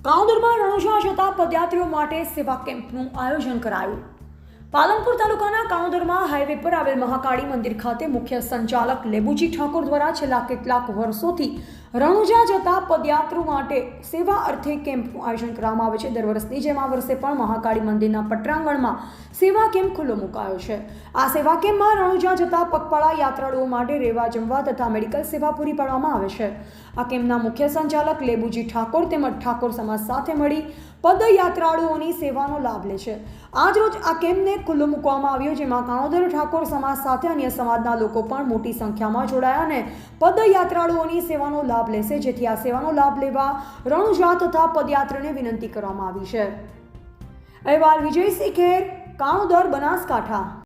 કાઉન્દરમાં રણુજા જતા પદયાત્રીઓ માટે સેવા કેમ્પનું આયોજન કરાયું। પાલનપુર તાલુકાના કાણોદરમાં હાઈવે પર આવેલ મહાકાળી મંદિર ખાતે મુખ્ય સંચાલક લેબુજી ઠાકોર દ્વારા છેલ્લા કેટલાક વર્ષોથી રણુજા જતા પદયાત્રીઓ માટે સેવા અર્થે કેમ્પનું આયોજન કરવામાં આવે છે। દર વર્ષની જેમ આ વર્ષે પણ મહાકાળી મંદિરના પટરાંગણમાં સેવા કેમ્પ ખુલ્લો મુકાયો છે। આ સેવા કેમ્પમાં રણુજા જતા પગપાળા યાત્રાળુઓ માટે રહેવા જમવા તથા મેડિકલ સેવા પૂરી પાડવામાં આવે છે। આ કેમ્પના મુખ્ય સંચાલક લેબુજી ઠાકોર તેમજ ઠાકોર સમાજ સાથે મળી પદયાત્રાળુઓની સેવાનો લાભ લે છે। આજરોજ આ કેમ્પને ખુલ્લો મૂકવામાં આવ્યો, જેમાં કાણોદર ઠાકોર સમાજ સાથે અન્ય સમાજના લોકો પણ મોટી સંખ્યામાં જોડાયા અને પદયાત્રાળુઓની સેવાનો લાભ લેશે, જેથી આ સેવાનો લાભ લેવા રણુજા તથા પદયાત્રીઓને વિનંતી કરવામાં આવી છે। અહેવાલ વિજયસિંહ ખેર, કાણોદર, બનાસકાંઠા।